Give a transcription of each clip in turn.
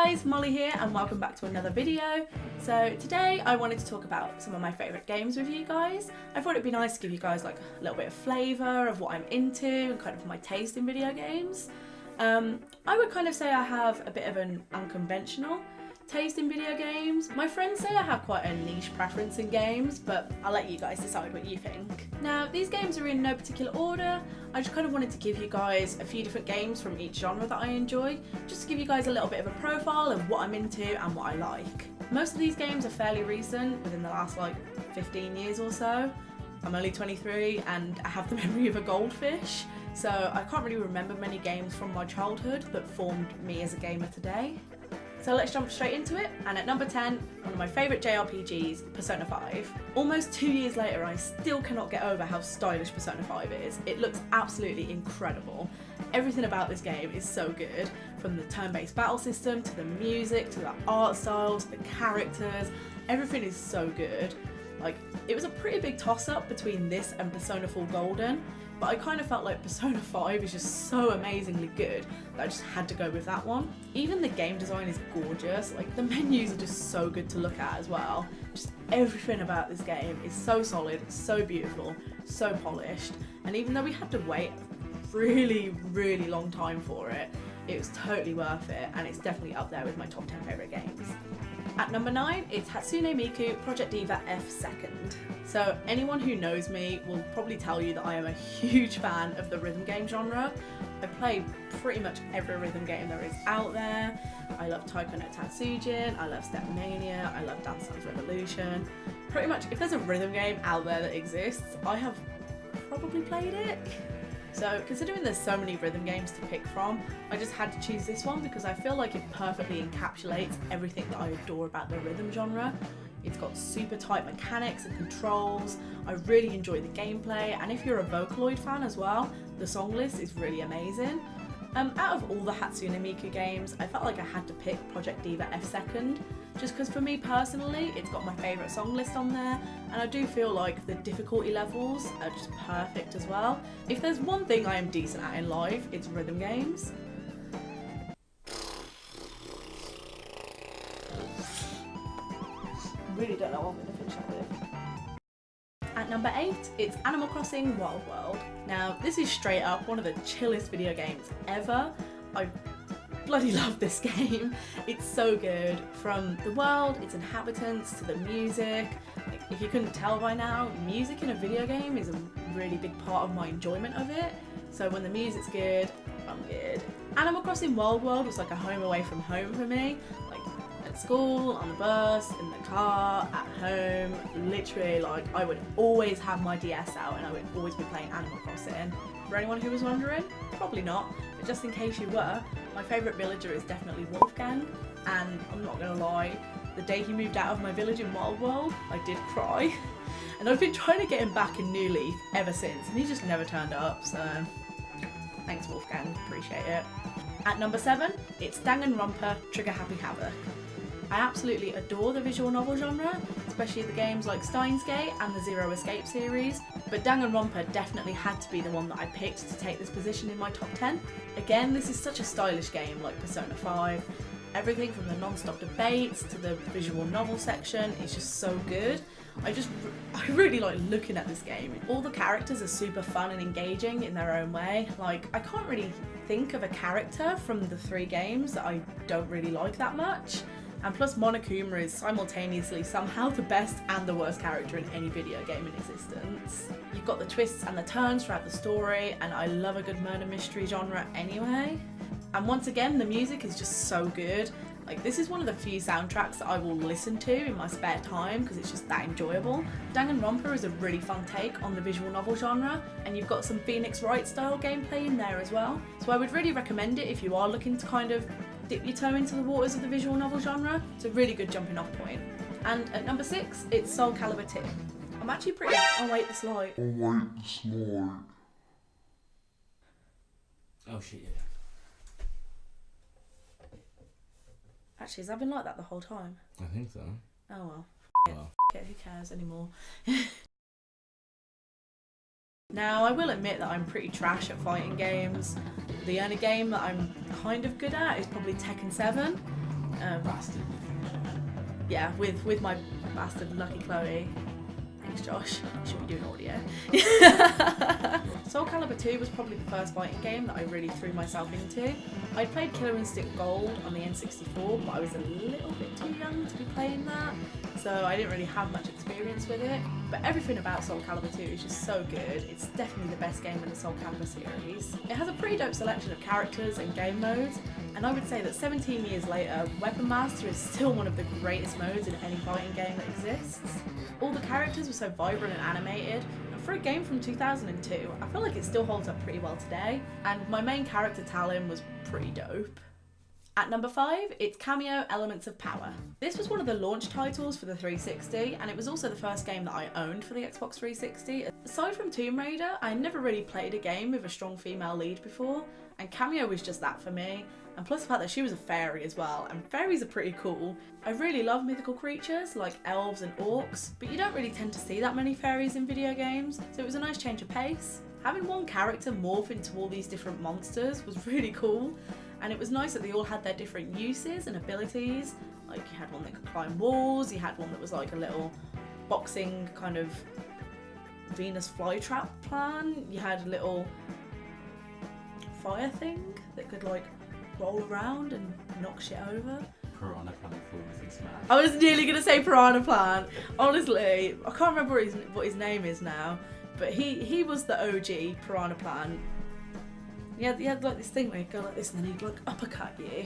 guys, Molly here and welcome back to another video. So today I wanted to talk about some of my favourite games with you guys. I thought it'd be nice to give you guys like a little bit of flavour of what I'm into and kind of my taste in video games. I would kind of say I have a bit of an unconventional taste in video games. My friends say I have quite a niche preference in games, but I'll let you guys decide what you think. Now, these games are in no particular order. I just kind of wanted to give you guys a few different games from each genre that I enjoy, just to give you guys a little bit of a profile of what I'm into and what I like. Most of these games are fairly recent, within the last like 15 years or so. I'm only 23 and I have the memory of a goldfish, so I can't really remember many games from my childhood that formed me as a gamer today. So let's jump straight into it, and at number 10, one of my favourite JRPGs, Persona 5. Almost 2 years later, I still cannot get over how stylish Persona 5 is. It looks absolutely incredible. Everything about this game is so good, from the turn-based battle system, to the music, to the art styles, the characters, everything is so good. Like, it was a pretty big toss-up between this and Persona 4 Golden, but I kind of felt like Persona 5 is just so amazingly good that I just had to go with that one. Even the game design is gorgeous, like the menus are just so good to look at as well. Just everything about this game is so solid, so beautiful, so polished, and even though we had to wait a really long time for it, it was totally worth it, and it's definitely up there with my top 10 favourite games. At number 9, it's HATSUNE MIKU Project Diva F2nd. So anyone who knows me will probably tell you that I am a huge fan of the rhythm game genre. I play pretty much every rhythm game there is out there. I love Taiko no Tatsujin, I love Step Mania, I love Dance Dance Revolution. Pretty much if there's a rhythm game out there that exists, I have probably played it. So considering there's so many rhythm games to pick from, I just had to choose this one because I feel like it perfectly encapsulates everything that I adore about the rhythm genre. It's got super tight mechanics and controls, I really enjoy the gameplay, and if you're a Vocaloid fan as well, the song list is really amazing. Out of all the HATSUNE MIKU games, I felt like I had to pick Project Diva F2nd, just because for me personally, it's got my favourite song list on there, and I do feel like the difficulty levels are just perfect as well. If there's one thing I am decent at in life, it's rhythm games. I really don't know what I'm going to finish up with. At number 8, it's Animal Crossing Wild World. Now, this is straight up one of the chillest video games ever. I bloody love this game. It's so good. From the world, its inhabitants, to the music. Like, if you couldn't tell by now, music in a video game is a really big part of my enjoyment of it. So when the music's good, I'm good. Animal Crossing Wild World was like a home away from home for me. Like, at school, on the bus, in the car, at home, literally like I would always have my DS out and I would always be playing Animal Crossing. For anyone who was wondering, probably not, but just in case you were, my favourite villager is definitely Wolfgang, and I'm not gonna lie, the day he moved out of my village in Wild World, I did cry, and I've been trying to get him back in New Leaf ever since, and he just never turned up, so thanks Wolfgang, appreciate it. At number 7, it's Danganronpa Trigger Happy HAVOC. I absolutely adore the visual novel genre, especially the games like Steins Gate and the Zero Escape series, but Danganronpa definitely had to be the one that I picked to take this position in my top 10. Again, this is such a stylish game like Persona 5. Everything from the non-stop debates to the visual novel section is just so good. I really like looking at this game. All the characters are super fun and engaging in their own way. Like, I can't really think of a character from the 3 games that I don't really like that much. And plus Monokuma is simultaneously somehow the best and the worst character in any video game in existence. You've got the twists and the turns throughout the story, and I love a good murder mystery genre anyway. And once again, the music is just so good. Like, this is one of the few soundtracks that I will listen to in my spare time because it's just that enjoyable. Danganronpa is a really fun take on the visual novel genre, and you've got some Phoenix Wright style gameplay in there as well. So I would really recommend it if you are looking to kind of dip your toe into the waters of the visual novel genre. It's a really good jumping off point. And at number 6, it's SOULCALIBUR 2. I'm actually pretty... Oh wait, the slide. Oh shit, yeah. Actually, has that been like that the whole time? I think so. Oh well. Well. Who cares anymore? Now, I will admit that I'm pretty trash at fighting games. The only game that I'm kind of good at is probably Tekken 7. Bastard. Yeah, with my bastard Lucky Chloe. Thanks, Josh. Should be doing audio. Soul Calibur 2 was probably the first fighting game that I really threw myself into. I played Killer Instinct Gold on the N64, but I was a little bit too young to be playing that, so I didn't really have much experience with it. But everything about Soul Calibur 2 is just so good. It's definitely the best game in the Soul Calibur series. It has a pretty dope selection of characters and game modes, and I would say that 17 years later, Weapon Master is still one of the greatest modes in any fighting game that exists. All the characters were so vibrant and animated, and for a game from 2002, I feel like it still holds up pretty well today, and my main character Talon was pretty dope. At number 5, it's KAMEO Elements of Power. This was one of the launch titles for the 360, and it was also the first game that I owned for the Xbox 360. Aside from Tomb Raider, I never really played a game with a strong female lead before, and KAMEO was just that for me. And plus the fact that she was a fairy as well, and fairies are pretty cool. I really love mythical creatures like elves and orcs, but you don't really tend to see that many fairies in video games, so it was a nice change of pace. Having one character morph into all these different monsters was really cool, and it was nice that they all had their different uses and abilities. Like you had one that could climb walls, you had one that was like a little boxing kind of Venus flytrap plan, you had a little fire thing that could like roll around and knock shit over. Piranha Plant falls and smash. I was nearly going to say Piranha Plant. Honestly, I can't remember what his name is now, but he was the OG Piranha Plant. He had like this thing where he'd go like this and then he'd like uppercut you.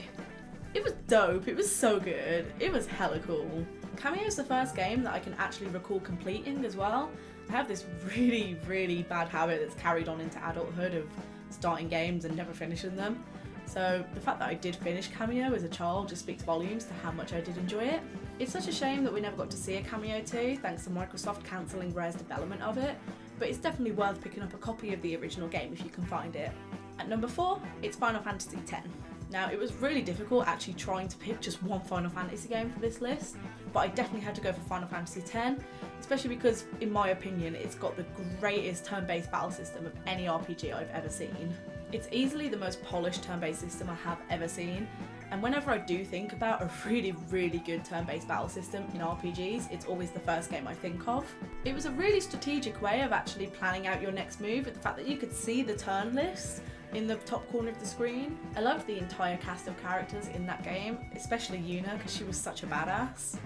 It was dope, it was so good, it was hella cool. KAMEO is the first game that I can actually recall completing as well. I have this really, really bad habit that's carried on into adulthood of starting games and never finishing them. So the fact that I did finish KAMEO as a child just speaks volumes to how much I did enjoy it. It's such a shame that we never got to see a KAMEO 2 thanks to Microsoft cancelling Rare's development of it, but it's definitely worth picking up a copy of the original game if you can find it. At number 4, it's Final Fantasy X. Now it was really difficult actually trying to pick just one Final Fantasy game for this list, but I definitely had to go for Final Fantasy X, especially because in my opinion it's got the greatest turn-based battle system of any RPG I've ever seen. It's easily the most polished turn-based system I have ever seen, and whenever I do think about a really, really good turn-based battle system in RPGs, it's always the first game I think of. It was a really strategic way of actually planning out your next move, with the fact that you could see the turn list in the top corner of the screen. I loved the entire cast of characters in that game, especially Yuna because she was such a badass.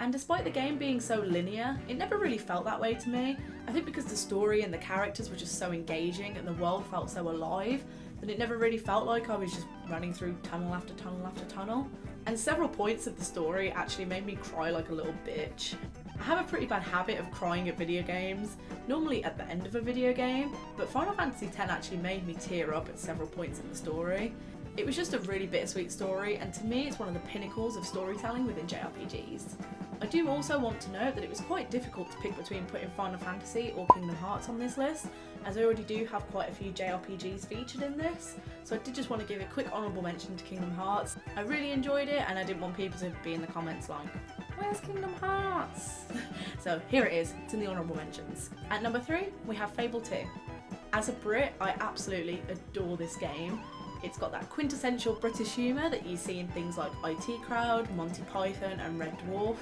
And despite the game being so linear, it never really felt that way to me. I think because the story and the characters were just so engaging and the world felt so alive, that it never really felt like I was just running through tunnel after tunnel after tunnel. And several points of the story actually made me cry like a little bitch. I have a pretty bad habit of crying at video games, normally at the end of a video game, but Final Fantasy X actually made me tear up at several points in the story. It was just a really bittersweet story, and to me it's one of the pinnacles of storytelling within JRPGs. I do also want to note that it was quite difficult to pick between putting Final Fantasy or Kingdom Hearts on this list, as I already do have quite a few JRPGs featured in this, so I did just want to give a quick honourable mention to Kingdom Hearts. I really enjoyed it and I didn't want people to be in the comments like, where's Kingdom Hearts? So here it is, it's in the honourable mentions. At number 3, we have Fable 2. As a Brit, I absolutely adore this game. It's got that quintessential British humour that you see in things like IT Crowd, Monty Python and Red Dwarf.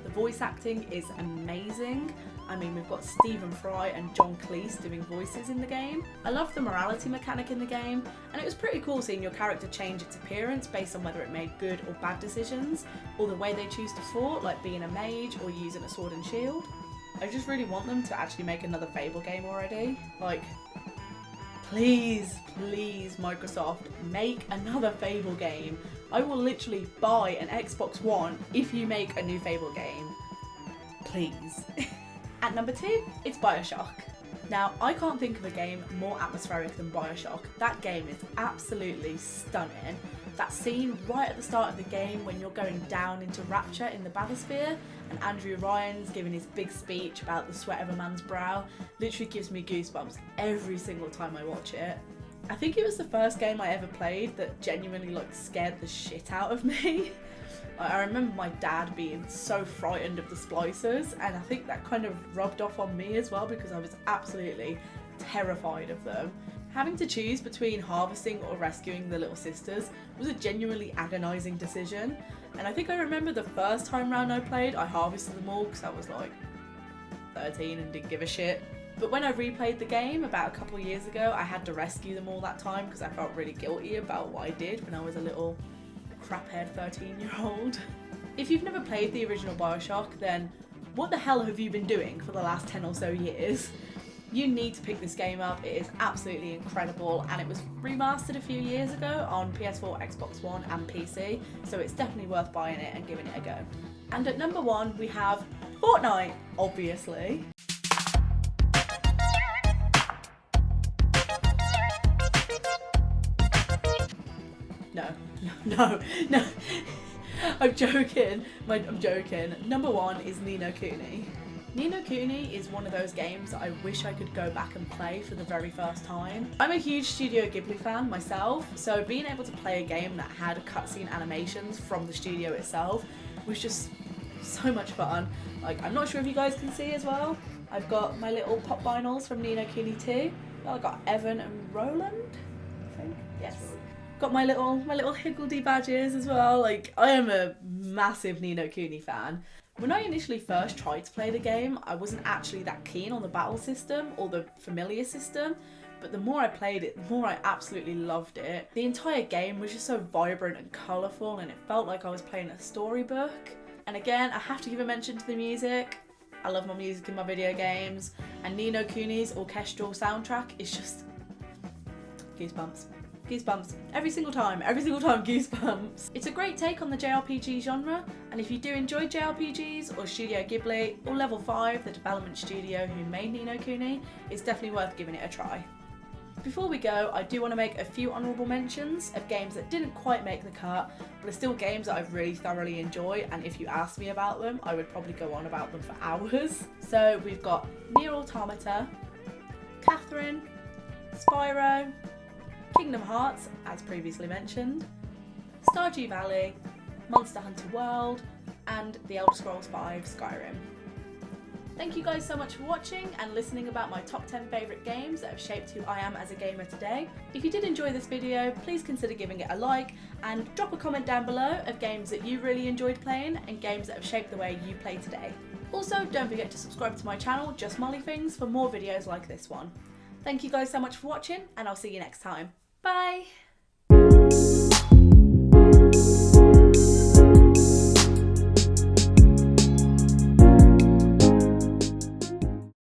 The voice acting is amazing. I mean, we've got Stephen Fry and John Cleese doing voices in the game. I love the morality mechanic in the game, and it was pretty cool seeing your character change its appearance based on whether it made good or bad decisions, or the way they choose to fight, like being a mage or using a sword and shield. I just really want them to actually make another Fable game already. Like, please, please, Microsoft, make another Fable game. I will literally buy an Xbox One if you make a new Fable game. Please. At number 2, it's BIOSHOCK. Now, I can't think of a game more atmospheric than BIOSHOCK. That game is absolutely stunning. That scene right at the start of the game when you're going down into Rapture in the bathysphere and Andrew Ryan's giving his big speech about the sweat of a man's brow literally gives me goosebumps every single time I watch it. I think it was the first game I ever played that genuinely like scared the shit out of me. I remember my dad being so frightened of the splicers, and I think that kind of rubbed off on me as well because I was absolutely terrified of them. Having to choose between harvesting or rescuing the little sisters was a genuinely agonising decision, and I think I remember the first time round I played, I harvested them all because I was like 13 and didn't give a shit. But when I replayed the game about a couple of years ago, I had to rescue them all that time because I felt really guilty about what I did when I was a little crap-haired 13-year-old. If you've never played the original BIOSHOCK, then what the hell have you been doing for the last 10 or so years? You need to pick this game up. It is absolutely incredible, and it was remastered a few years ago on PS4, Xbox One and PC, so it's definitely worth buying it and giving it a go. And at number 1 we have Fortnite, obviously. No. I'm joking. I'm joking. Number 1 is Ni no Kuni. Ni no Kuni is one of those games that I wish I could go back and play for the very first time. I'm a huge Studio Ghibli fan myself, so being able to play a game that had cutscene animations from the studio itself was just so much fun. Like, I'm not sure if you guys can see as well. I've got my little pop vinyls from Ni no Kuni 2. I've got Evan and Roland, I think. Yes. Got my little Higgledy badges as well. Like, I am a massive Ni no Kuni fan. When I initially first tried to play the game, I wasn't actually that keen on the battle system or the familiar system, but the more I played it, the more I absolutely loved it. The entire game was just so vibrant and colourful, and it felt like I was playing a storybook. And again, I have to give a mention to the music. I love my music in my video games, and Ni no Kuni's orchestral soundtrack is just goosebumps. Goosebumps. Every single time goosebumps. It's a great take on the JRPG genre, and if you do enjoy JRPGs or Studio Ghibli or Level 5, the development studio who made Ni no Kuni, it's definitely worth giving it a try. Before we go, I do want to make a few honourable mentions of games that didn't quite make the cut, but are still games that I've really thoroughly enjoyed, and if you asked me about them, I would probably go on about them for hours. So we've got Nier Automata, Catherine, Spyro, Kingdom Hearts, as previously mentioned, Stardew Valley, Monster Hunter World, and The Elder Scrolls V Skyrim. Thank you guys so much for watching and listening about my top 10 favourite games that have shaped who I am as a gamer today. If you did enjoy this video, please consider giving it a like and drop a comment down below of games that you really enjoyed playing and games that have shaped the way you play today. Also, don't forget to subscribe to my channel, Just Molly Things, for more videos like this one. Thank you guys so much for watching, and I'll see you next time. Bye!